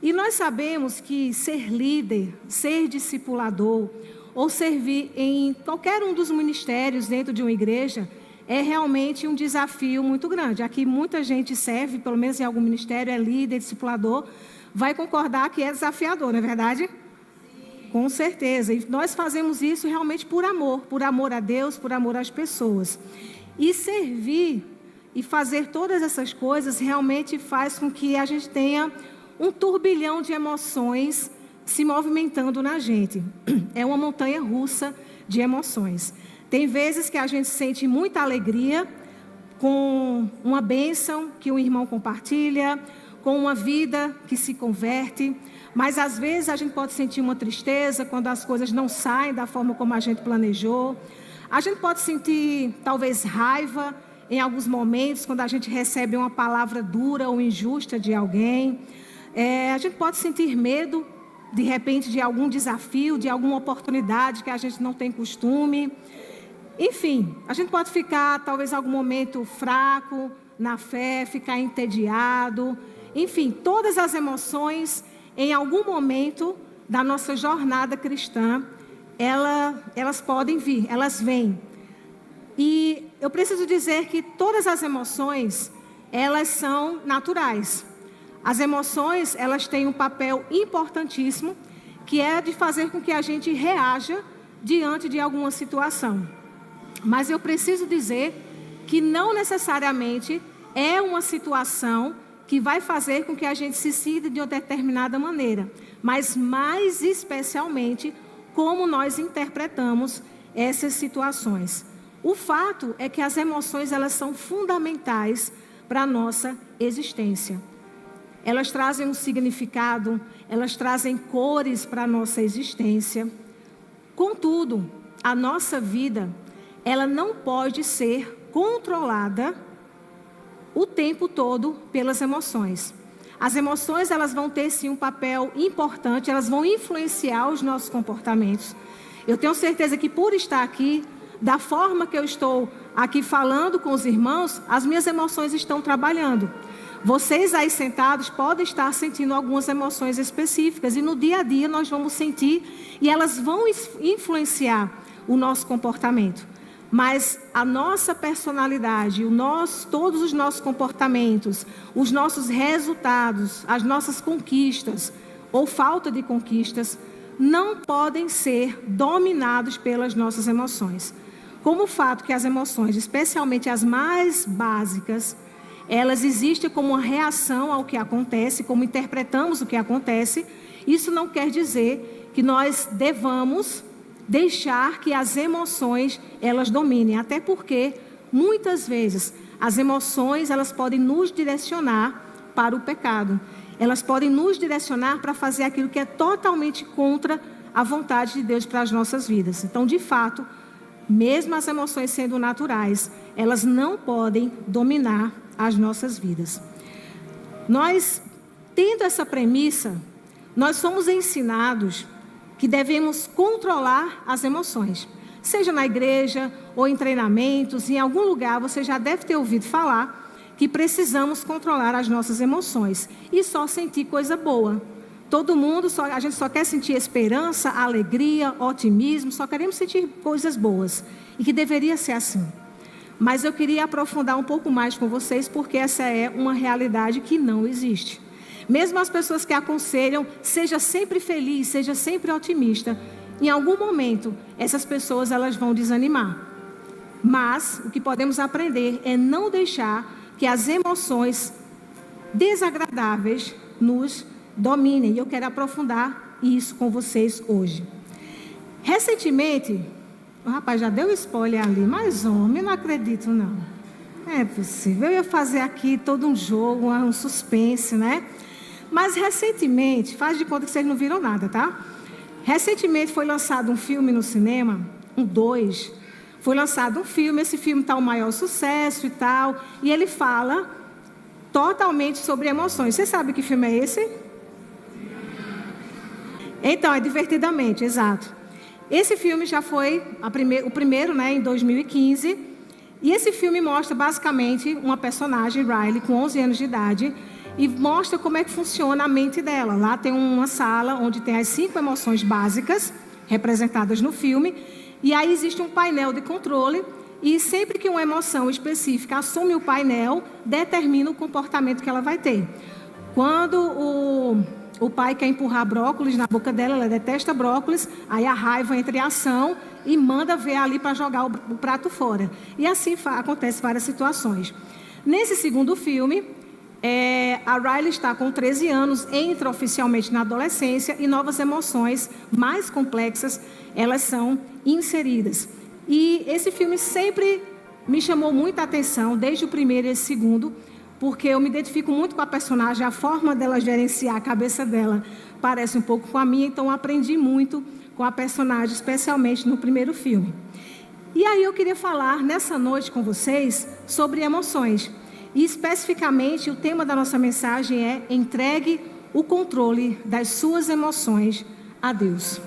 E nós sabemos que ser líder, ser discipulador, ou servir em qualquer um dos ministérios dentro de uma igreja, é realmente um desafio muito grande. Aqui muita gente serve, pelo menos em algum ministério, é líder, discipulador, vai concordar que é desafiador, não é verdade? Sim. Com certeza. E nós fazemos isso realmente por amor a Deus, por amor às pessoas. E servir e fazer todas essas coisas realmente faz com que a gente tenha um turbilhão de emoções se movimentando na gente. É uma montanha russa de emoções. Tem vezes que a gente sente muita alegria com uma bênção que um irmão compartilha, com uma vida que se converte, mas às vezes a gente pode sentir uma tristeza quando as coisas não saem da forma como a gente planejou. A gente pode sentir talvez raiva em alguns momentos quando a gente recebe uma palavra dura ou injusta de alguém. A gente pode sentir medo, de repente, de algum desafio, de alguma oportunidade que a gente não tem costume. Enfim, a gente pode ficar, talvez, em algum momento fraco na fé, ficar entediado. Enfim, todas as emoções, em algum momento da nossa jornada cristã, elas podem vir, elas vêm. E eu preciso dizer que todas as emoções, elas são naturais. As emoções, elas têm um papel importantíssimo, que é de fazer com que a gente reaja diante de alguma situação. Mas eu preciso dizer que não necessariamente é uma situação que vai fazer com que a gente se sinta de uma determinada maneira, mas mais especialmente como nós interpretamos essas situações. O fato é que as emoções, elas são fundamentais para a nossa existência. Elas trazem um significado, elas trazem cores para a nossa existência. Contudo, a nossa vida, ela não pode ser controlada o tempo todo pelas emoções. As emoções, elas vão ter sim um papel importante, elas vão influenciar os nossos comportamentos. Eu tenho certeza que por estar aqui, da forma que eu estou aqui falando com os irmãos, as minhas emoções estão trabalhando. Vocês aí sentados podem estar sentindo algumas emoções específicas e no dia a dia nós vamos sentir e elas vão influenciar o nosso comportamento. Mas a nossa personalidade, todos os nossos comportamentos, os nossos resultados, as nossas conquistas ou falta de conquistas não podem ser dominados pelas nossas emoções. Como o fato que as emoções, especialmente as mais básicas, elas existem como uma reação ao que acontece, como interpretamos o que acontece. Isso não quer dizer que nós devamos deixar que as emoções, elas dominem. Até porque, muitas vezes, as emoções, elas podem nos direcionar para o pecado. Elas podem nos direcionar para fazer aquilo que é totalmente contra a vontade de Deus para as nossas vidas. Então, de fato, mesmo as emoções sendo naturais, elas não podem dominar as nossas vidas. Nós, tendo essa premissa, nós somos ensinados que devemos controlar as emoções. Seja na igreja ou em treinamentos, em algum lugar você já deve ter ouvido falar que precisamos controlar as nossas emoções e só sentir coisa boa. Todo mundo, a gente só quer sentir esperança, alegria, otimismo, só queremos sentir coisas boas. E que deveria ser assim. Mas eu queria aprofundar um pouco mais com vocês, porque essa é uma realidade que não existe. Mesmo as pessoas que aconselham, seja sempre feliz, seja sempre otimista, em algum momento, essas pessoas elas vão desanimar. Mas o que podemos aprender é não deixar que as emoções desagradáveis nos dominem. E eu quero aprofundar isso com vocês hoje. Recentemente, o rapaz já deu spoiler ali, mas homem, eu não acredito não. É possível, eu ia fazer aqui todo um jogo, um suspense, né? Mas recentemente, faz de conta que vocês não viram nada, tá? Recentemente foi lançado um filme no cinema, foi lançado um filme, esse filme está o maior sucesso e tal, e ele fala totalmente sobre emoções. Você sabe que filme é esse? Então, é Divertidamente, exato. Esse filme já foi o primeiro, né, em 2015, e esse filme mostra basicamente uma personagem, Riley, com 11 anos de idade, e mostra como é que funciona a mente dela. Lá tem uma sala onde tem as 5 emoções básicas representadas no filme, e aí existe um painel de controle, e sempre que uma emoção específica assume o painel, determina o comportamento que ela vai ter. Quando o pai quer empurrar brócolis na boca dela, ela detesta brócolis, aí a raiva entra em ação e manda ver ali para jogar o prato fora. E assim acontece várias situações. Nesse segundo filme, a Riley está com 13 anos, entra oficialmente na adolescência e novas emoções mais complexas, elas são inseridas. E esse filme sempre me chamou muita atenção, desde o primeiro e esse segundo, porque eu me identifico muito com a personagem, a forma dela gerenciar a cabeça dela parece um pouco com a minha, então eu aprendi muito com a personagem, especialmente no primeiro filme. E aí eu queria falar nessa noite com vocês sobre emoções. E especificamente o tema da nossa mensagem é: entregue o controle das suas emoções a Deus.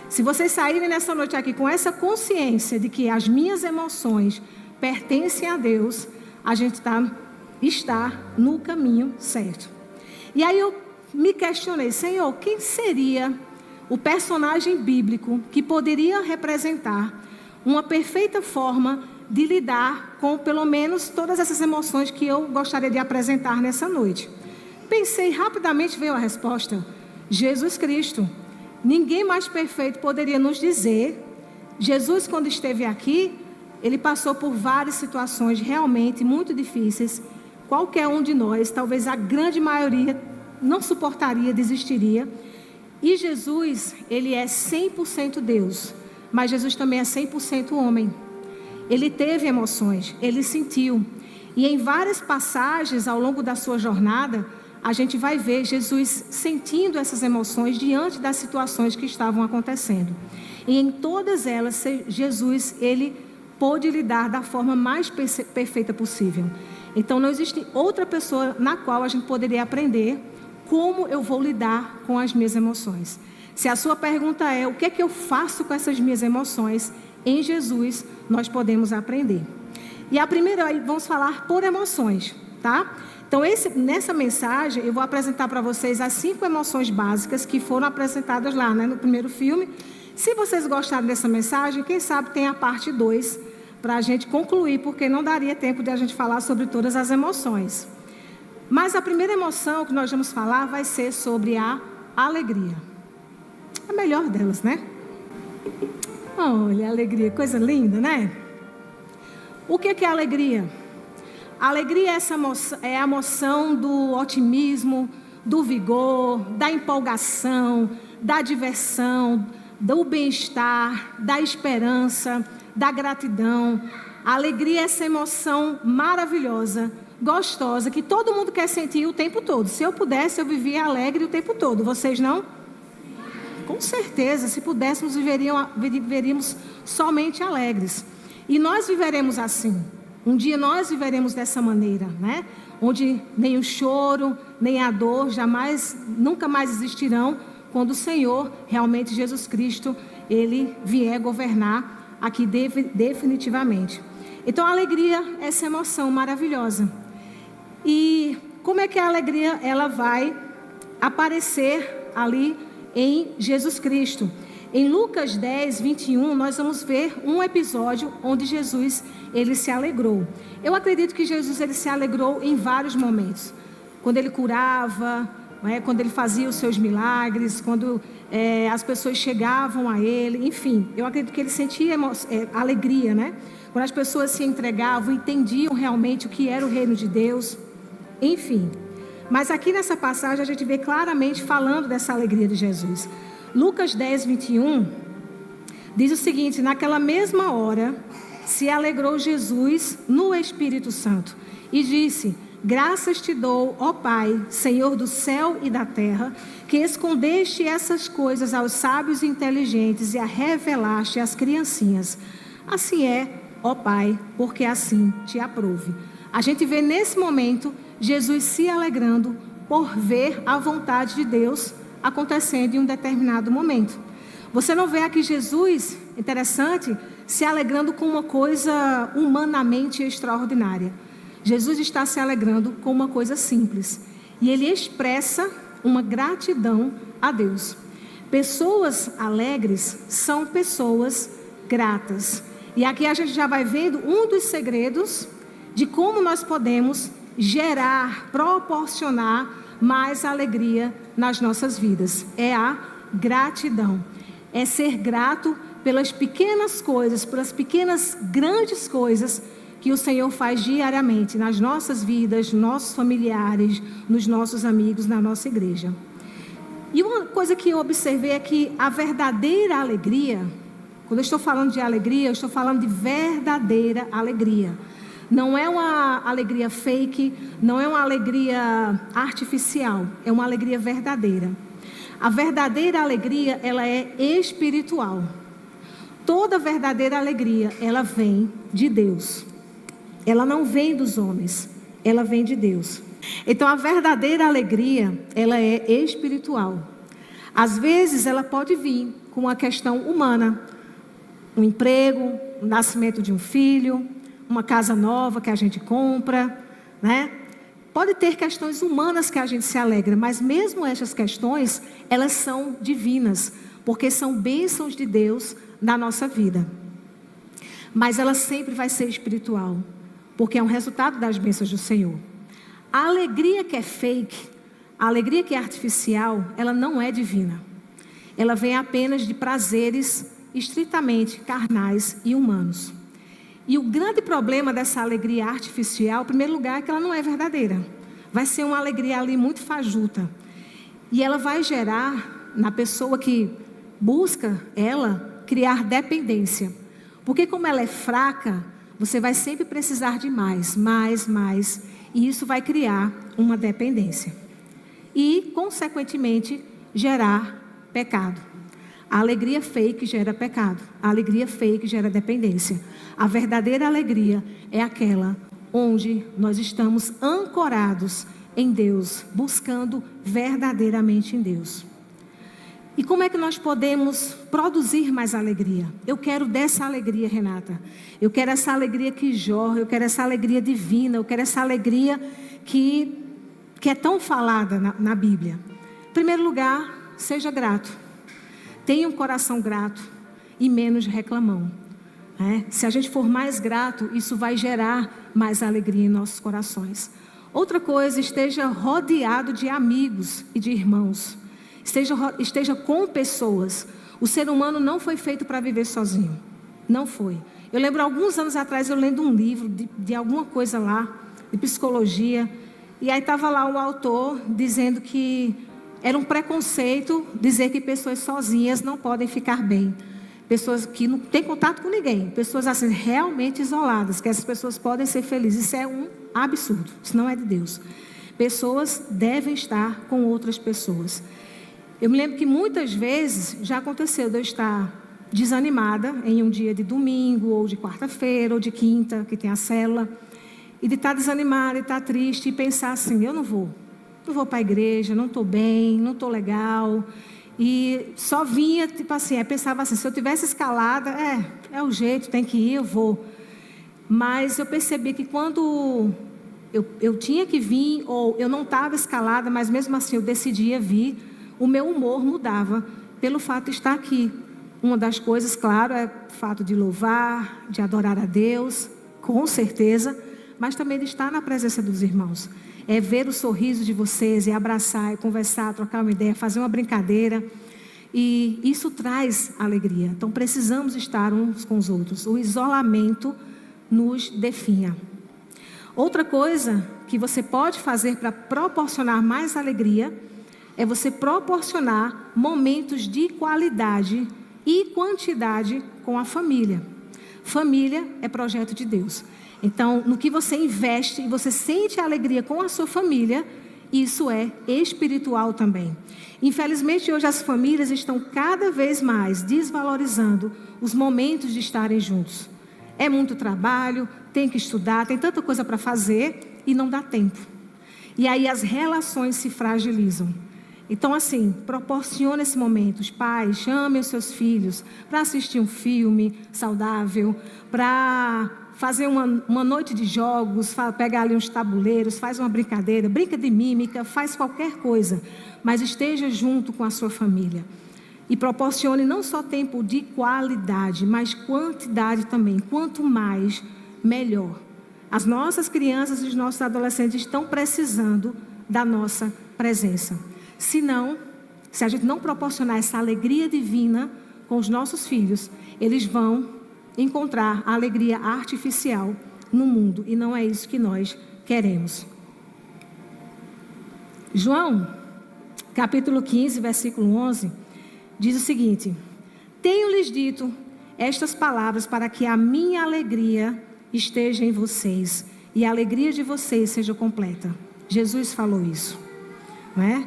Se vocês saírem nessa noite aqui com essa consciência de que as minhas emoções pertencem a Deus, a gente está no caminho certo. E aí eu me questionei: Senhor, quem seria o personagem bíblico que poderia representar uma perfeita forma de lidar com pelo menos todas essas emoções que eu gostaria de apresentar nessa noite? Pensei rapidamente, veio a resposta: Jesus Cristo. Ninguém mais perfeito poderia nos dizer. Jesus, quando esteve aqui, ele passou por várias situações realmente muito difíceis. Qualquer um de nós, talvez a grande maioria, não suportaria, desistiria. E Jesus, ele é 100% Deus, mas Jesus também é 100% homem. Ele teve emoções, ele sentiu. E em várias passagens ao longo da sua jornada, a gente vai ver Jesus sentindo essas emoções diante das situações que estavam acontecendo. E em todas elas, Jesus, ele pôde lidar da forma mais perfeita possível. Então não existe outra pessoa na qual a gente poderia aprender como eu vou lidar com as minhas emoções. Se a sua pergunta é: o que é que eu faço com essas minhas emoções? Em Jesus nós podemos aprender. E a primeira, vamos falar por emoções, tá? Então nessa mensagem eu vou apresentar para vocês as 5 emoções básicas que foram apresentadas lá, né, no primeiro filme. Se vocês gostaram dessa mensagem, quem sabe tem a parte 2 para a gente concluir, porque não daria tempo de a gente falar sobre todas as emoções. Mas a primeira emoção que nós vamos falar vai ser sobre a alegria. A melhor delas, né? Olha, alegria, coisa linda, né? O que é alegria? A alegria é a emoção do otimismo, do vigor, da empolgação, da diversão, do bem-estar, da esperança, da gratidão. A alegria é essa emoção maravilhosa, gostosa, que todo mundo quer sentir o tempo todo. Se eu pudesse, eu vivia alegre o tempo todo. Vocês não? Com certeza, se pudéssemos, viveríamos somente alegres. E nós viveremos assim. Um dia nós viveremos dessa maneira, né? Onde nem o choro, nem a dor nunca mais existirão, quando o Senhor, realmente Jesus Cristo, ele vier governar aqui definitivamente. Então a alegria é essa emoção maravilhosa. E como é que a alegria ela vai aparecer ali em Jesus Cristo? Em Lucas 10, 21, nós vamos ver um episódio onde Jesus, ele se alegrou. Eu acredito que Jesus, ele se alegrou em vários momentos. Quando ele curava, quando ele fazia os seus milagres, quando as pessoas chegavam a ele, enfim. Eu acredito que ele sentia alegria, né? Quando as pessoas se entregavam, entendiam realmente o que era o reino de Deus, enfim. Mas aqui nessa passagem a gente vê claramente falando dessa alegria de Jesus. Lucas 10, 21, diz o seguinte: naquela mesma hora se alegrou Jesus no Espírito Santo e disse: graças te dou, ó Pai, Senhor do céu e da terra, que escondeste essas coisas aos sábios e inteligentes e a revelaste às criancinhas. Assim é, ó Pai, porque assim te aprouve. A gente vê nesse momento Jesus se alegrando por ver a vontade de Deus acontecendo em um determinado momento. Você não vê aqui Jesus, interessante, se alegrando com uma coisa humanamente extraordinária. Jesus está se alegrando com uma coisa simples. e ele expressa uma gratidão a Deus. Pessoas alegres são pessoas gratas. E aqui a gente já vai vendo um dos segredos de como nós podemos gerar, proporcionar mais alegria nas nossas vidas. É a gratidão. É ser grato pelas pequenas coisas, pelas pequenas grandes coisas que o Senhor faz diariamente nas nossas vidas, nos nossos familiares, nos nossos amigos, na nossa igreja. E uma coisa que eu observei é que a verdadeira alegria, quando eu estou falando de alegria, eu estou falando de verdadeira alegria. Não é uma alegria fake, não é uma alegria artificial, é uma alegria verdadeira. A verdadeira alegria, ela é espiritual. Toda verdadeira alegria, ela vem de Deus. Ela não vem dos homens, ela vem de Deus. Então a verdadeira alegria, ela é espiritual. Às vezes ela pode vir com uma questão humana, um emprego, o nascimento de um filho, uma casa nova que a gente compra, né? Pode ter questões humanas que a gente se alegra, mas mesmo essas questões, elas são divinas, porque são bênçãos de Deus na nossa vida. Mas ela sempre vai ser espiritual, porque é um resultado das bênçãos do Senhor. A alegria que é fake, a alegria que é artificial, ela não é divina. Ela vem apenas de prazeres estritamente carnais e humanos. E o grande problema dessa alegria artificial, em primeiro lugar, é que ela não é verdadeira. Vai ser uma alegria ali muito fajuta. E ela vai gerar, na pessoa que busca ela, criar dependência. Porque como ela é fraca, você vai sempre precisar de mais. E isso vai criar uma dependência. E, consequentemente, gerar pecado. A alegria fake gera pecado. A alegria fake gera dependência. A verdadeira alegria é aquela onde nós estamos ancorados em Deus, buscando verdadeiramente em Deus. E como é que nós podemos produzir mais alegria? Eu quero dessa alegria, Renata. Eu quero essa alegria que jorra, eu quero essa alegria divina, eu quero essa alegria que é tão falada na Bíblia. Em primeiro lugar, seja grato. Tenha um coração grato e menos reclamão. Se a gente for mais grato, isso vai gerar mais alegria em nossos corações. Outra coisa, esteja rodeado de amigos e de irmãos. Esteja com pessoas. O ser humano não foi feito para viver sozinho. Não foi. Eu lembro, alguns anos atrás, eu lendo um livro de alguma coisa lá, de psicologia. E aí estava lá o autor dizendo que era um preconceito dizer que pessoas sozinhas não podem ficar bem. Pessoas que não têm contato com ninguém. Pessoas assim, realmente isoladas, que essas pessoas podem ser felizes. Isso é um absurdo. Isso não é de Deus. Pessoas devem estar com outras pessoas. Eu me lembro que muitas vezes já aconteceu de eu estar desanimada em um dia de domingo, ou de quarta-feira, ou de quinta, que tem a célula, e de estar desanimada, e estar triste, e pensar assim, eu não vou para a igreja, não estou bem, não estou legal, e só vinha, tipo assim, pensava assim, se eu tivesse escalada, é o jeito, tem que ir, eu vou. Mas eu percebi que quando eu tinha que vir, ou eu não estava escalada, mas mesmo assim eu decidia vir, o meu humor mudava pelo fato de estar aqui. Uma das coisas, claro, é o fato de louvar, de adorar a Deus, com certeza, mas também de estar na presença dos irmãos. É ver o sorriso de vocês, é abraçar, é conversar, trocar uma ideia, fazer uma brincadeira. E isso traz alegria. Então precisamos estar uns com os outros. O isolamento nos definha. Outra coisa que você pode fazer para proporcionar mais alegria é você proporcionar momentos de qualidade e quantidade com a família. Família é projeto de Deus. Então, no que você investe e você sente a alegria com a sua família, isso é espiritual também. Infelizmente, hoje as famílias estão cada vez mais desvalorizando os momentos de estarem juntos. É muito trabalho, tem que estudar, tem tanta coisa para fazer e não dá tempo. E aí as relações se fragilizam. Então, assim, proporcione esse momento. Os pais, chamem os seus filhos para assistir um filme saudável, para fazer uma noite de jogos, pegar ali uns tabuleiros, faz uma brincadeira, brinca de mímica, faz qualquer coisa, mas esteja junto com a sua família. E proporcione não só tempo de qualidade, mas quantidade também. Quanto mais, melhor. As nossas crianças e os nossos adolescentes estão precisando da nossa presença. Se a gente não proporcionar essa alegria divina com os nossos filhos, eles vão encontrar a alegria artificial no mundo. E não é isso que nós queremos. João, capítulo 15, versículo 11, diz o seguinte: tenho-lhes dito estas palavras para que a minha alegria esteja em vocês e a alegria de vocês seja completa. Jesus falou isso, não é?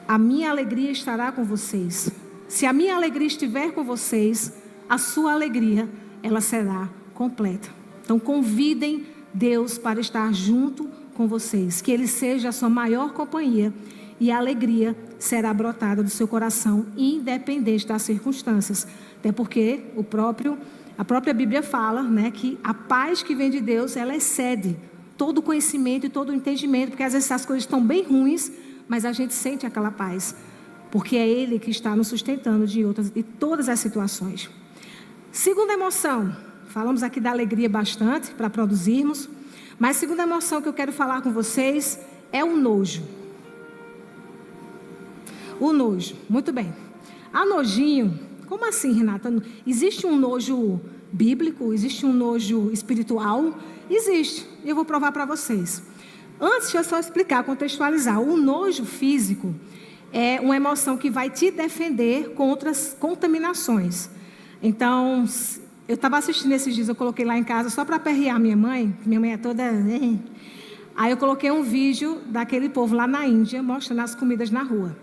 A minha alegria estará com vocês. Se a minha alegria estiver com vocês, a sua alegria, ela será completa. Então convidem Deus para estar junto com vocês, que Ele seja a sua maior companhia e a alegria será brotada do seu coração, independente das circunstâncias. Até porque a própria Bíblia fala, né, que a paz que vem de Deus, ela excede todo o conhecimento e todo o entendimento, porque às vezes as coisas estão bem ruins, mas a gente sente aquela paz, porque é Ele que está nos sustentando de todas as situações. Segunda emoção, falamos aqui da alegria bastante para produzirmos, mas a segunda emoção que eu quero falar com vocês é o nojo. O nojo, muito bem. A nojinho, como assim, Renata? Existe um nojo bíblico? Existe um nojo espiritual? Existe, e eu vou provar para vocês. Antes, deixa eu só explicar, contextualizar. O nojo físico é uma emoção que vai te defender contra as contaminações. Então, eu estava assistindo esses dias, eu coloquei lá em casa só para aperrear minha mãe é toda... Aí eu coloquei um vídeo daquele povo lá na Índia, mostrando as comidas na rua.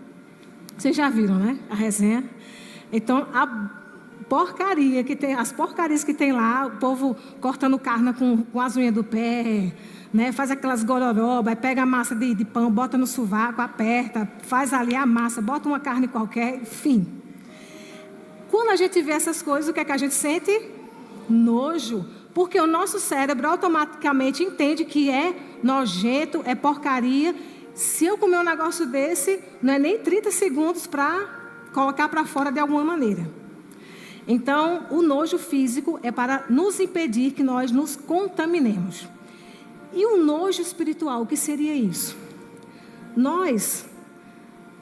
Vocês já viram, né? A resenha. Então, as porcarias que tem lá, o povo cortando carne com as unhas do pé, né? Faz aquelas gororobas, pega a massa de pão, bota no sovaco, aperta, faz ali a massa, bota uma carne qualquer, enfim. Quando a gente vê essas coisas, o que é que a gente sente? Nojo. Porque o nosso cérebro automaticamente entende que é nojento, é porcaria. Se eu comer um negócio desse, não é nem 30 segundos para colocar para fora de alguma maneira. Então, o nojo físico é para nos impedir que nós nos contaminemos. E o nojo espiritual, o que seria isso?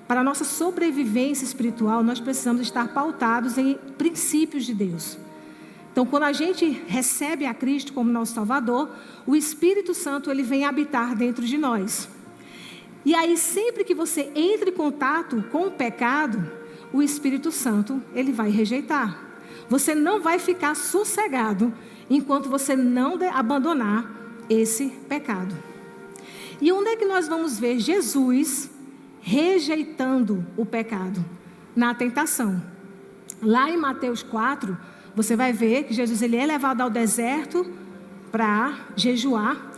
Para a nossa sobrevivência espiritual, nós precisamos estar pautados em princípios de Deus. Então, quando a gente recebe a Cristo como nosso Salvador, o Espírito Santo, ele vem habitar dentro de nós. E aí, sempre que você entra em contato com o pecado, o Espírito Santo, ele vai rejeitar. Você não vai ficar sossegado enquanto você não abandonar esse pecado. E onde é que nós vamos ver Jesus rejeitando o pecado? Na tentação. Lá em Mateus 4, você vai ver que Jesus ele é levado ao deserto para jejuar.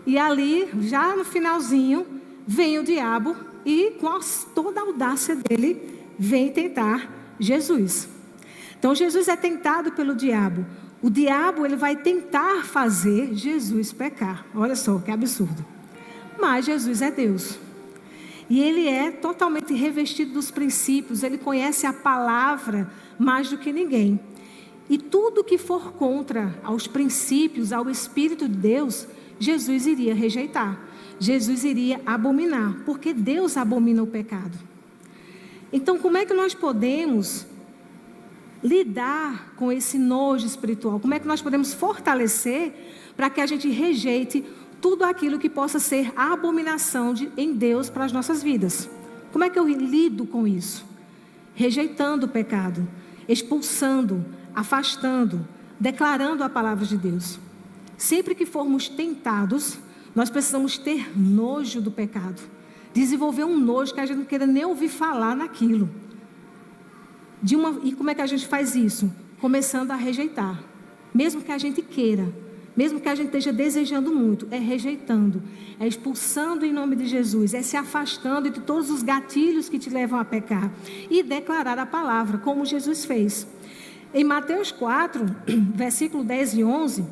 E ali, já no finalzinho, vem o diabo e com toda a audácia dele, vem tentar Jesus. Então Jesus é tentado pelo diabo. O diabo ele vai tentar fazer Jesus pecar. Olha só que absurdo. Mas Jesus é Deus. E ele é totalmente revestido dos princípios. Ele conhece a palavra mais do que ninguém. E tudo que for contra aos princípios, ao Espírito de Deus, Jesus iria rejeitar. Jesus iria abominar. Porque Deus abomina o pecado. Então, como é que nós podemos lidar com esse nojo espiritual? Como é que nós podemos fortalecer para que a gente rejeite tudo aquilo que possa ser a abominação em Deus para as nossas vidas? Como é que eu lido com isso? Rejeitando o pecado, expulsando, afastando, declarando a palavra de Deus. Sempre que formos tentados, nós precisamos ter nojo do pecado. Desenvolver um nojo que a gente não queira nem ouvir falar naquilo. E como é que a gente faz isso? Começando a rejeitar. Mesmo que a gente queira, mesmo que a gente esteja desejando muito, é rejeitando, é expulsando em nome de Jesus, é se afastando de todos os gatilhos que te levam a pecar e declarar a palavra, como Jesus fez. Em Mateus 4, versículo 10 e 11,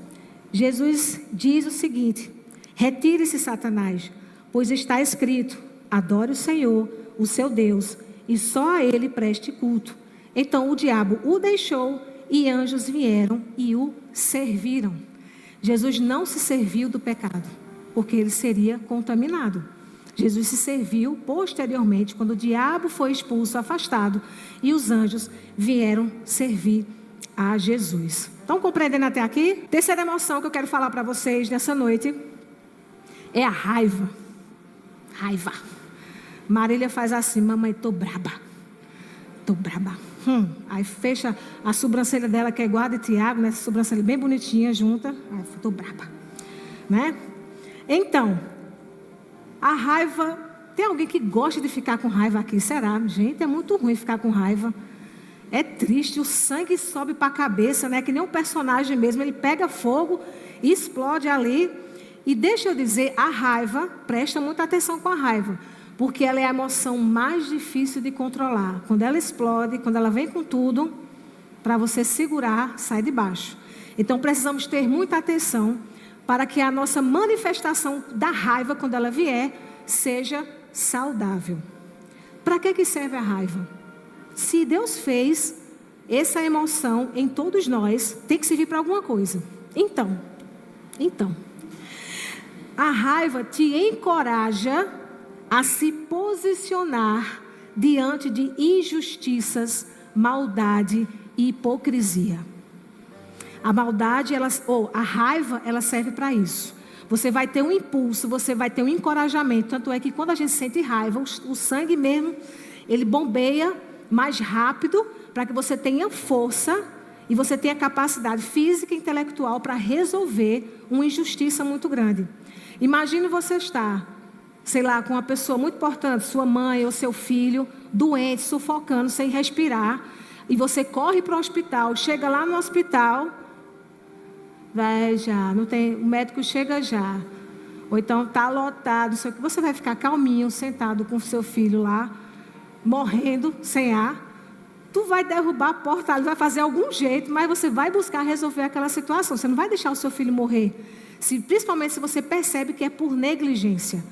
Jesus diz o seguinte: retire-se, Satanás, pois está escrito: adore o Senhor, o seu Deus, e só a ele preste culto. Então o diabo o deixou e anjos vieram e o serviram. Jesus não se serviu do pecado, porque ele seria contaminado. Jesus se serviu posteriormente, quando o diabo foi expulso, afastado, e os anjos vieram servir a Jesus. Estão compreendendo até aqui? Terceira emoção que eu quero falar para vocês nessa noite é a raiva. Raiva. Marília faz assim: mamãe, tô braba. Tô braba. Aí fecha a sobrancelha dela, que é igual a de Tiago, né? Essa sobrancelha bem bonitinha, junta. Aí, tô braba. Né? Então, a raiva... Tem alguém que gosta de ficar com raiva aqui? Será? Gente, é muito ruim ficar com raiva. É triste, o sangue sobe para a cabeça, né? Que nem um personagem mesmo. Ele pega fogo e explode ali. E deixa eu dizer, a raiva, presta muita atenção com a raiva, porque ela é a emoção mais difícil de controlar. Quando ela explode, quando ela vem com tudo, para você segurar, sai de baixo. Então precisamos ter muita atenção para que a nossa manifestação da raiva, quando ela vier, seja saudável. Para que serve a raiva? Se Deus fez essa emoção em todos nós, tem que servir para alguma coisa. Então, a raiva te encoraja a se posicionar diante de injustiças, maldade e hipocrisia. A maldade, a raiva, ela serve para isso. Você vai ter um impulso, você vai ter um encorajamento. Tanto é que quando a gente sente raiva, o sangue mesmo, ele bombeia mais rápido, para que você tenha força e você tenha capacidade física e intelectual para resolver uma injustiça muito grande. Imagine você estar, sei lá, com uma pessoa muito importante, sua mãe ou seu filho, doente, sufocando, sem respirar, e você corre para o hospital, chega lá no hospital, vai já, não tem, o médico chega já, ou então está lotado, sei o que, você vai ficar calminho, sentado com o seu filho lá, morrendo, sem ar. Tu vai derrubar a porta, ele vai fazer algum jeito, mas você vai buscar resolver aquela situação. Você não vai deixar o seu filho morrer, principalmente se você percebe que é por negligência.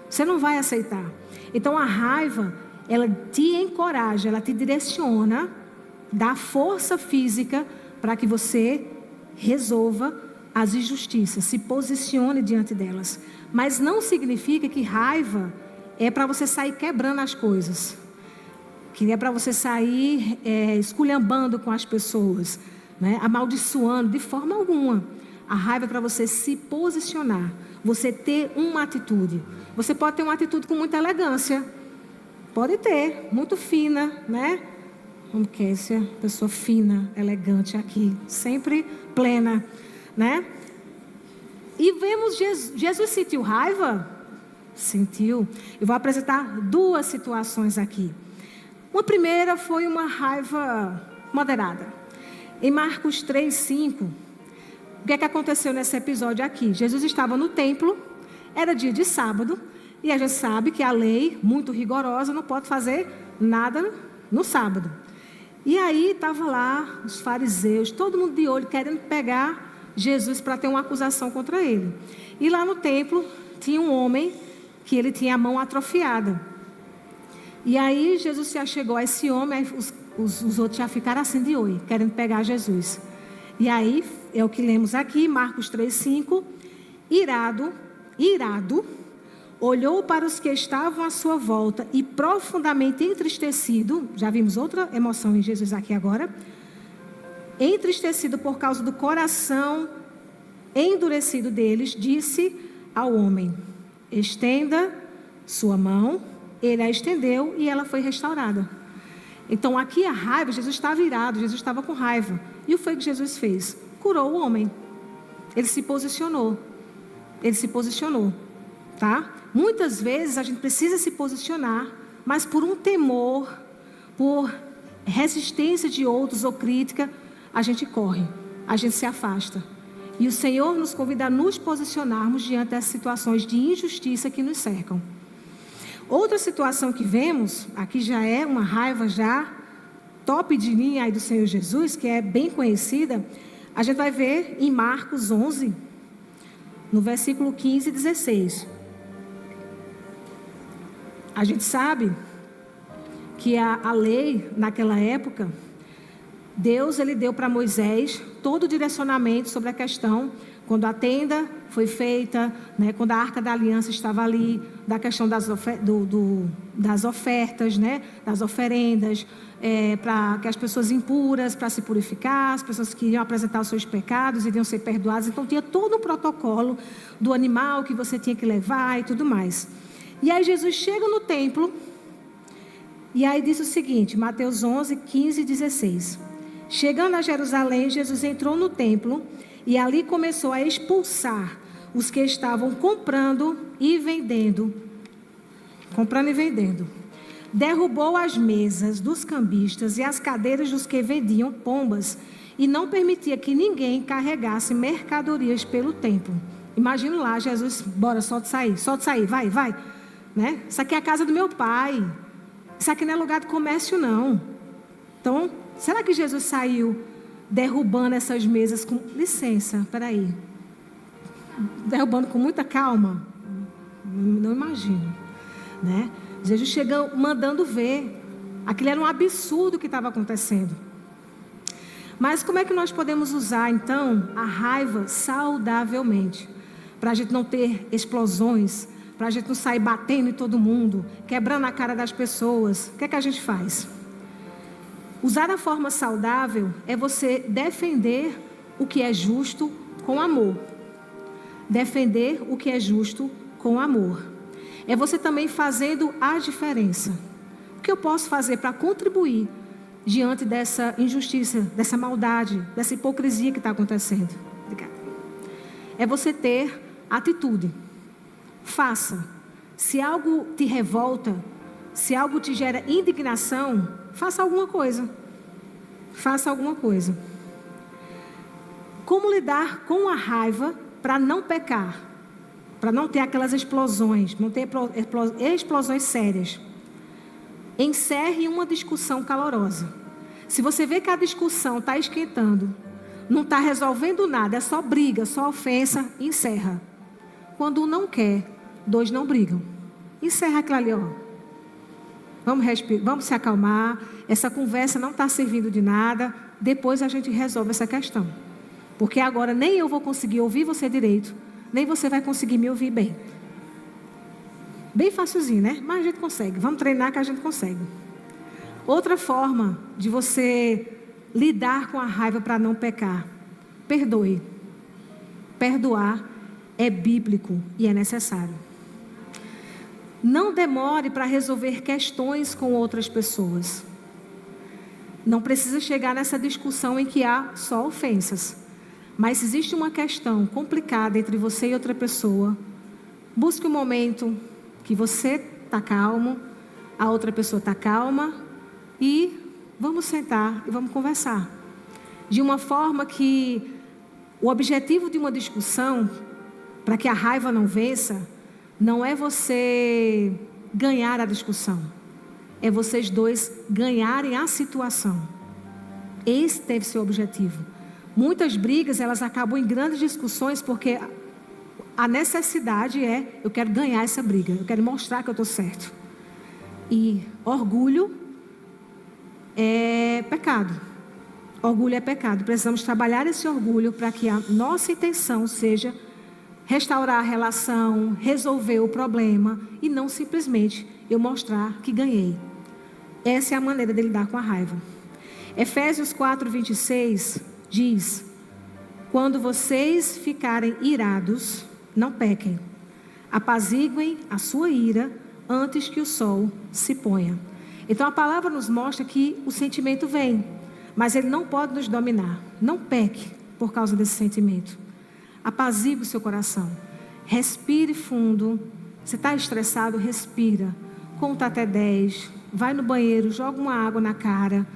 Você não vai aceitar. Então a raiva, ela te encoraja, ela te direciona, dá força física para que você resolva as injustiças, se posicione diante delas. Mas não significa que raiva é para você sair quebrando as coisas, que é para você sair esculhambando com as pessoas, né? Amaldiçoando, de forma alguma. A raiva é para você se posicionar, você ter uma atitude. Você pode ter uma atitude com muita elegância, pode ter, muito fina, né? Como que é essa pessoa fina, elegante aqui, sempre plena, né? E vemos Jesus sentiu raiva? Sentiu. Eu vou apresentar duas situações aqui. Uma primeira foi uma raiva moderada. Em Marcos 3:5, o que é que aconteceu nesse episódio aqui? Jesus estava no templo, era dia de sábado, e a gente sabe que a lei, muito rigorosa, não pode fazer nada no sábado. E aí estava lá os fariseus, todo mundo de olho, querendo pegar Jesus para ter uma acusação contra ele. E lá no templo tinha um homem que ele tinha a mão atrofiada. E aí Jesus se achegou a esse homem, aí os outros já ficaram assim de olho, querendo pegar Jesus. E aí, é o que lemos aqui, Marcos 3:5, irado, olhou para os que estavam à sua volta e profundamente entristecido, já vimos outra emoção em Jesus aqui agora, entristecido por causa do coração endurecido deles, disse ao homem: estenda sua mão. Ele a estendeu e ela foi restaurada. Então aqui a raiva, Jesus estava irado, Jesus estava com raiva. E o que foi que Jesus fez? Curou o homem. Ele se posicionou. Tá? Muitas vezes a gente precisa se posicionar, mas por um temor, por resistência de outros ou crítica, a gente corre, a gente se afasta. E o Senhor nos convida a nos posicionarmos diante das situações de injustiça que nos cercam. Outra situação que vemos, aqui já é uma raiva já top de linha aí do Senhor Jesus, que é bem conhecida, a gente vai ver em Marcos 11, no versículo 15 e 16. A gente sabe que a lei, naquela época, Deus ele deu para Moisés todo o direcionamento sobre a questão, quando a tenda foi feita, né, quando a Arca da Aliança estava ali, da questão das ofertas, né, das oferendas, para que as pessoas impuras, para se purificar, as pessoas que iriam apresentar os seus pecados, iriam ser perdoadas. Então tinha todo um protocolo do animal que você tinha que levar e tudo mais. E aí Jesus chega no templo, e aí diz o seguinte, Mateus 11, 15 e 16. Chegando a Jerusalém, Jesus entrou no templo e ali começou a expulsar os que estavam comprando e vendendo. Derrubou as mesas dos cambistas e as cadeiras dos que vendiam pombas e não permitia que ninguém carregasse mercadorias pelo templo. Imagina lá, Jesus, bora, solta sair, vai, né? Isso aqui é a casa do meu pai, isso aqui não é lugar de comércio não. Então, será que Jesus saiu derrubando essas mesas com licença, peraí, derrubando com muita calma? Não imagino, né? Jesus chegou mandando ver, aquilo era um absurdo que estava acontecendo. Mas como é que nós podemos usar então a raiva saudavelmente, para a gente não ter explosões, para a gente não sair batendo em todo mundo, quebrando a cara das pessoas? O que é que a gente faz? Usar a forma saudável é você defender o que é justo com amor. Defender o que é justo com amor. É você também fazendo a diferença. O que eu posso fazer para contribuir diante dessa injustiça, dessa maldade, dessa hipocrisia que está acontecendo? Obrigada. É você ter atitude. Faça. Se algo te revolta, se algo te gera indignação, faça alguma coisa. Faça alguma coisa. Como lidar com a raiva para não pecar? Para não ter aquelas explosões, não ter explosões sérias. Encerre uma discussão calorosa. Se você vê que a discussão está esquentando, não está resolvendo nada, é só briga, só ofensa, encerra. Quando um não quer, dois não brigam. Encerra aquilo ali, ó. Vamos respirar, vamos se acalmar. Essa conversa não está servindo de nada. Depois a gente resolve essa questão. Porque agora nem eu vou conseguir ouvir você direito, nem você vai conseguir me ouvir bem. Bem facilzinho, né? Mas a gente consegue. Vamos treinar que a gente consegue. Outra forma de você lidar com a raiva para não pecar: perdoe. Perdoar é bíblico e é necessário. Não demore para resolver questões com outras pessoas. Não precisa chegar nessa discussão em que há só ofensas. Mas se existe uma questão complicada entre você e outra pessoa, busque um momento que você está calmo, a outra pessoa está calma, e vamos sentar e vamos conversar. De uma forma que o objetivo de uma discussão, para que a raiva não vença, não é você ganhar a discussão, é vocês dois ganharem a situação. Esse deve ser o objetivo. Muitas brigas, elas acabam em grandes discussões porque a necessidade é: eu quero ganhar essa briga, eu quero mostrar que eu estou certo. E orgulho é pecado. Orgulho é pecado. Precisamos trabalhar esse orgulho para que a nossa intenção seja restaurar a relação, resolver o problema e não simplesmente eu mostrar que ganhei. Essa é a maneira de lidar com a raiva. Efésios 4:26 diz: quando vocês ficarem irados, não pequem. Apaziguem a sua ira antes que o sol se ponha. Então a palavra nos mostra que o sentimento vem, mas ele não pode nos dominar. Não peque por causa desse sentimento. Apazigue o seu coração. Respire fundo. Você está estressado? Respira. Conta até 10. Vai no banheiro, joga uma água na cara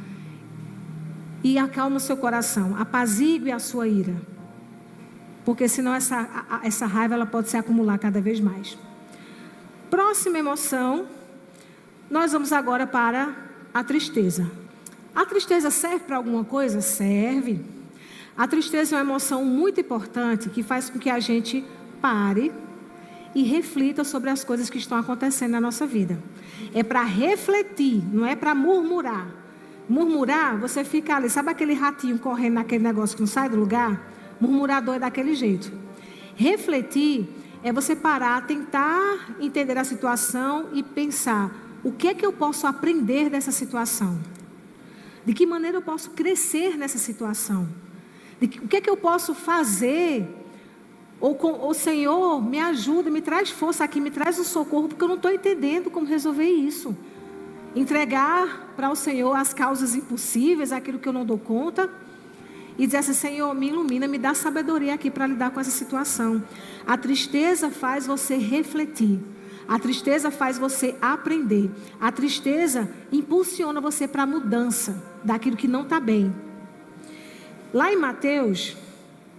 e acalma o seu coração. Apazigue a sua ira. Porque senão essa raiva ela pode se acumular cada vez mais. Próxima emoção, nós vamos agora para a tristeza. A tristeza serve para alguma coisa? Serve. A tristeza é uma emoção muito importante que faz com que a gente pare e reflita sobre as coisas que estão acontecendo na nossa vida. É para refletir, não é para murmurar. Murmurar, você fica ali, sabe aquele ratinho correndo naquele negócio que não sai do lugar? Murmurador é daquele jeito. Refletir é você parar, tentar entender a situação e pensar: o que é que eu posso aprender dessa situação? De que maneira eu posso crescer nessa situação? O que é que eu posso fazer? Ou Senhor, me ajuda, me traz força aqui, me traz um socorro, porque eu não estou entendendo como resolver isso. Entregar para o Senhor as causas impossíveis, aquilo que eu não dou conta, e dizer assim: Senhor, me ilumina, me dá sabedoria aqui para lidar com essa situação. A tristeza faz você refletir. A tristeza faz você aprender. A tristeza impulsiona você para a mudança daquilo que não está bem. Lá em Mateus,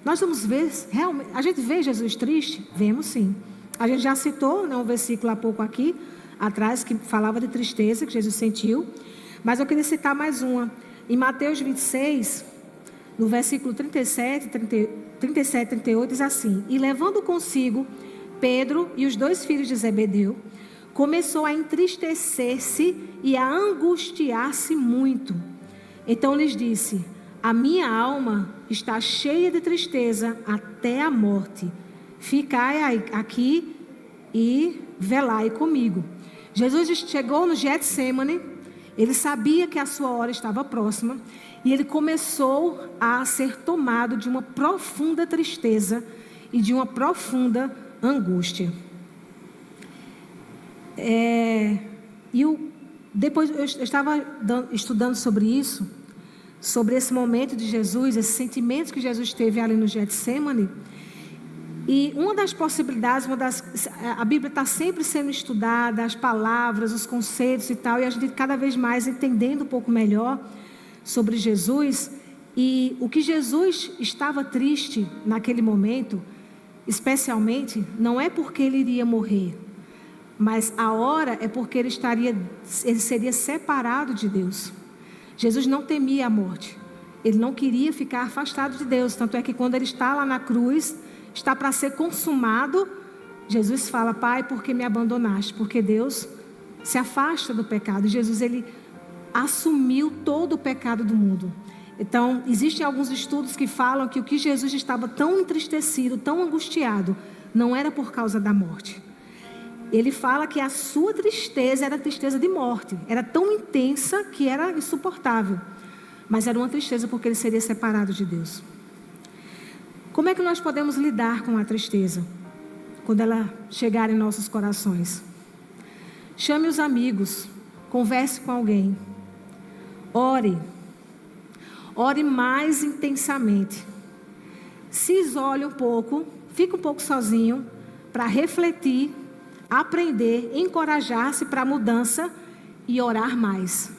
nós vamos ver, realmente, a gente vê Jesus triste? Vemos sim. A gente já citou, né, um versículo há pouco aqui atrás que falava de tristeza que Jesus sentiu. Mas eu queria citar mais uma. Em Mateus 26, no versículo 37 e 38, diz assim: E levando consigo Pedro e os 2 filhos de Zebedeu, começou a entristecer-se e a angustiar-se muito. Então lhes disse: A minha alma está cheia de tristeza até a morte. Ficai aqui e velai comigo. Jesus chegou no Getsêmani. Ele sabia que a sua hora estava próxima. E ele começou a ser tomado de uma profunda tristeza e de uma profunda angústia. Depois eu estava estudando sobre isso, sobre esse momento de Jesus, esses sentimentos que Jesus teve ali no Getsêmani. E uma das possibilidades, a Bíblia está sempre sendo estudada, as palavras, os conceitos e tal, e a gente cada vez mais entendendo um pouco melhor sobre Jesus. E o que Jesus estava triste naquele momento, especialmente, não é porque ele iria morrer, mas a hora é porque ele seria separado de Deus. Jesus não temia a morte, ele não queria ficar afastado de Deus, tanto é que quando ele está lá na cruz, está para ser consumado, Jesus fala: Pai, por que me abandonaste? Porque Deus se afasta do pecado. Jesus, ele assumiu todo o pecado do mundo. Então, existem alguns estudos que falam que o que Jesus estava tão entristecido, tão angustiado, não era por causa da morte. Ele fala que a sua tristeza era tristeza de morte, era tão intensa que era insuportável, mas era uma tristeza porque ele seria separado de Deus. Como é que nós podemos lidar com a tristeza quando ela chegar em nossos corações? Chame os amigos, converse com alguém, ore mais intensamente, se isole um pouco, fique um pouco sozinho para refletir, aprender, encorajar-se para a mudança e orar mais.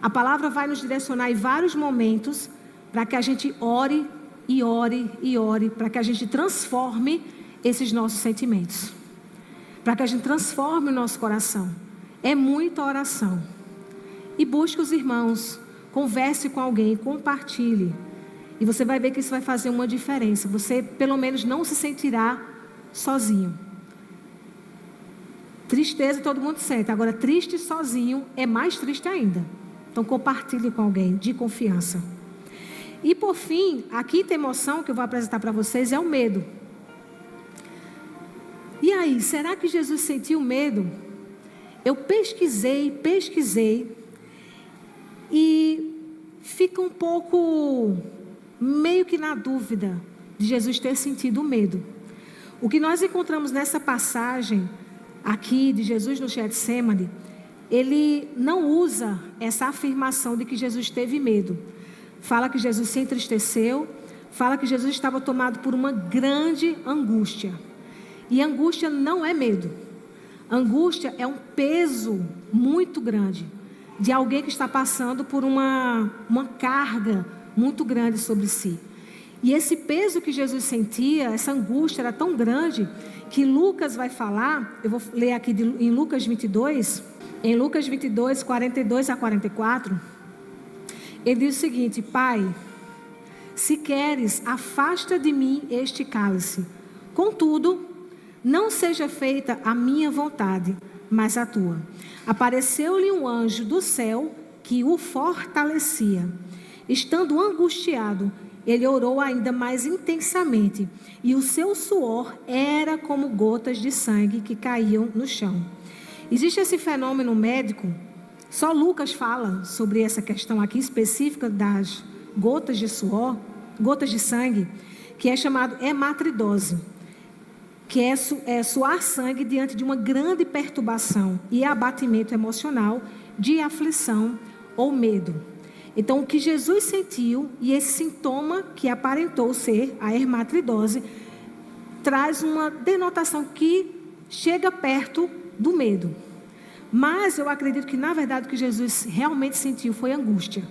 A palavra vai nos direcionar em vários momentos para que a gente ore, para que a gente transforme esses nossos sentimentos, para que a gente transforme o nosso coração. É muita oração. E busque os irmãos, converse com alguém, compartilhe, e você vai ver que isso vai fazer uma diferença. Você pelo menos não se sentirá sozinho. Tristeza todo mundo sente, agora triste sozinho é mais triste ainda. Então compartilhe com alguém de confiança. E por fim, a quinta emoção que eu vou apresentar para vocês é o medo. E aí, será que Jesus sentiu medo? Eu pesquisei e fica um pouco meio que na dúvida de Jesus ter sentido medo. O que nós encontramos nessa passagem aqui de Jesus no Getsêmani, ele não usa essa afirmação de que Jesus teve medo. Fala que Jesus se entristeceu, fala que Jesus estava tomado por uma grande angústia. E angústia não é medo. Angústia é um peso muito grande de alguém que está passando por uma carga muito grande sobre si. E esse peso que Jesus sentia, essa angústia era tão grande que Lucas vai falar, eu vou ler aqui em Lucas 22, 42 a 44, Ele diz o seguinte: Pai, se queres, afasta de mim este cálice. Contudo, não seja feita a minha vontade, mas a tua. Apareceu-lhe um anjo do céu que o fortalecia. Estando angustiado, ele orou ainda mais intensamente, e o seu suor era como gotas de sangue que caíam no chão. Existe esse fenômeno médico, só Lucas fala sobre essa questão aqui específica das gotas de suor, gotas de sangue, que é chamado hematidose, que é suar sangue diante de uma grande perturbação e abatimento emocional de aflição ou medo. Então, o que Jesus sentiu, e esse sintoma que aparentou ser a hematidose, traz uma denotação que chega perto do medo. Mas eu acredito que, na verdade, o que Jesus realmente sentiu foi angústia.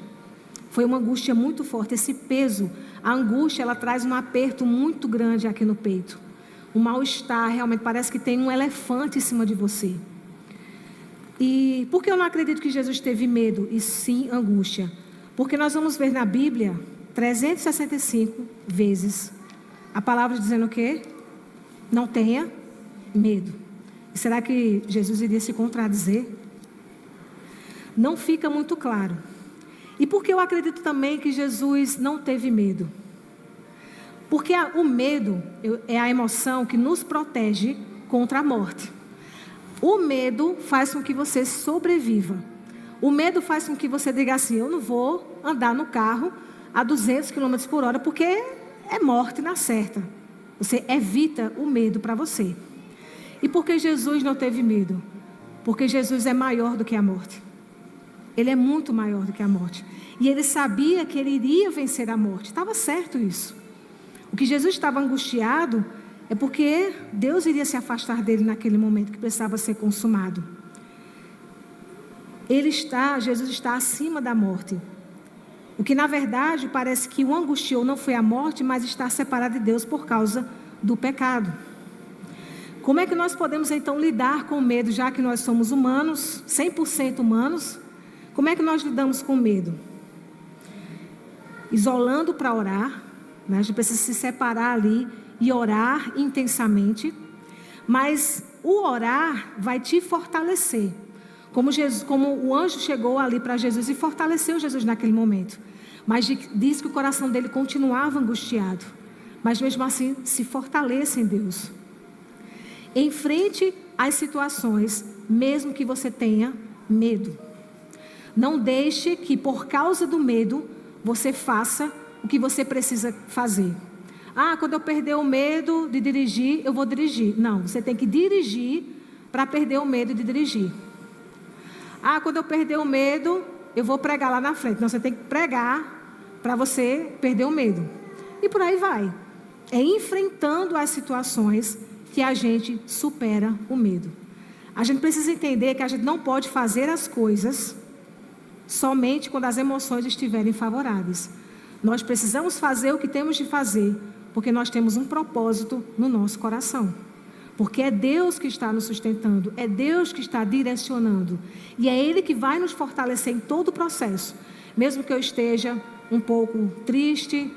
Foi uma angústia muito forte, esse peso. A angústia, ela traz um aperto muito grande aqui no peito. Um mal-estar, realmente, parece que tem um elefante em cima de você. E por que eu não acredito que Jesus teve medo e sim angústia? Porque nós vamos ver na Bíblia 365 vezes a palavra dizendo o quê? Não tenha medo. E será que Jesus iria se contradizer? Não fica muito claro. E por que eu acredito também que Jesus não teve medo? Porque o medo é a emoção que nos protege contra a morte. O medo faz com que você sobreviva. O medo faz com que você diga assim: eu não vou andar no carro a 200 km por hora, porque é morte na certa. Você evita o medo para você. E por que Jesus não teve medo? Porque Jesus é maior do que a morte. Ele é muito maior do que a morte. E ele sabia que ele iria vencer a morte. Estava certo isso. O que Jesus estava angustiado é porque Deus iria se afastar dele naquele momento que precisava ser consumado. Jesus está acima da morte. O que na verdade parece que o angustiou não foi a morte, mas estar separado de Deus por causa do pecado. Como é que nós podemos então lidar com o medo, já que nós somos humanos, 100% humanos? Como é que nós lidamos com o medo? Isolando para orar, né? A gente precisa se separar ali e orar intensamente, mas o orar vai te fortalecer. Como o anjo chegou ali para Jesus e fortaleceu Jesus naquele momento. Mas diz que o coração dele continuava angustiado. Mas mesmo assim, se fortaleça em Deus. Enfrente as situações, mesmo que você tenha medo. Não deixe que por causa do medo, você faça o que você precisa fazer. Quando eu perder o medo de dirigir, eu vou dirigir. Não, você tem que dirigir para perder o medo de dirigir. Quando eu perder o medo, eu vou pregar lá na frente. Não, você tem que pregar para você perder o medo. E por aí vai. É enfrentando as situações que a gente supera o medo. A gente precisa entender que a gente não pode fazer as coisas somente quando as emoções estiverem favoráveis. Nós precisamos fazer o que temos de fazer, porque nós temos um propósito no nosso coração. Porque é Deus que está nos sustentando, é Deus que está direcionando. E é Ele que vai nos fortalecer em todo o processo. Mesmo que eu esteja um pouco triste,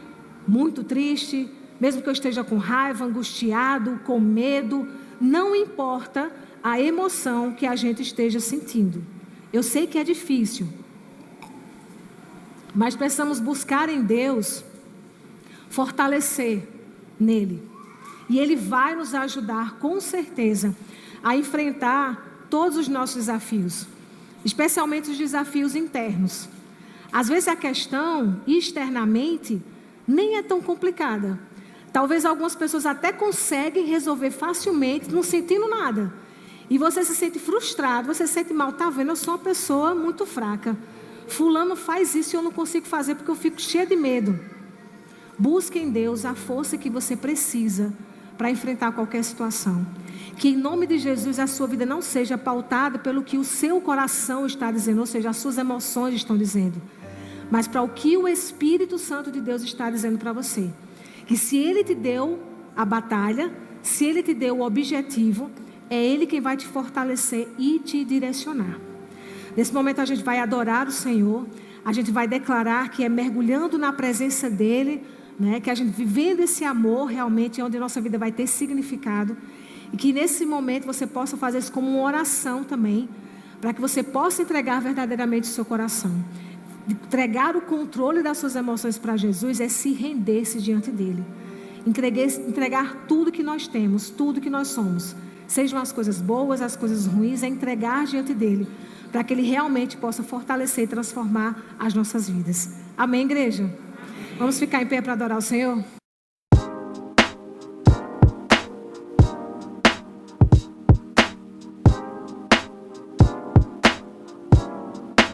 muito triste, mesmo que eu esteja com raiva, angustiado, com medo, não importa a emoção que a gente esteja sentindo. Eu sei que é difícil, mas precisamos buscar em Deus, fortalecer nele. E Ele vai nos ajudar, com certeza, a enfrentar todos os nossos desafios, especialmente os desafios internos. Às vezes a questão, externamente, nem é tão complicada. Talvez algumas pessoas até conseguem resolver facilmente, não sentindo nada. E você se sente frustrado, você se sente mal. Está vendo, eu sou uma pessoa muito fraca. Fulano faz isso e eu não consigo fazer porque eu fico cheia de medo. Busque em Deus a força que você precisa para enfrentar qualquer situação. Que em nome de Jesus a sua vida não seja pautada pelo que o seu coração está dizendo, ou seja, as suas emoções estão dizendo, mas para o que o Espírito Santo de Deus está dizendo para você. Que se Ele te deu a batalha, se Ele te deu o objetivo, é Ele quem vai te fortalecer e te direcionar. Nesse momento a gente vai adorar o Senhor. A gente vai declarar que é mergulhando na presença dEle, né? Que a gente vivendo esse amor realmente é onde a nossa vida vai ter significado. E que nesse momento você possa fazer isso como uma oração também, para que você possa entregar verdadeiramente o seu coração. Entregar o controle das suas emoções para Jesus é se render-se diante dEle. Entregar tudo que nós temos, tudo que nós somos. Sejam as coisas boas, as coisas ruins, é entregar diante dEle, para que Ele realmente possa fortalecer e transformar as nossas vidas. Amém, igreja? Vamos ficar em pé para adorar o Senhor?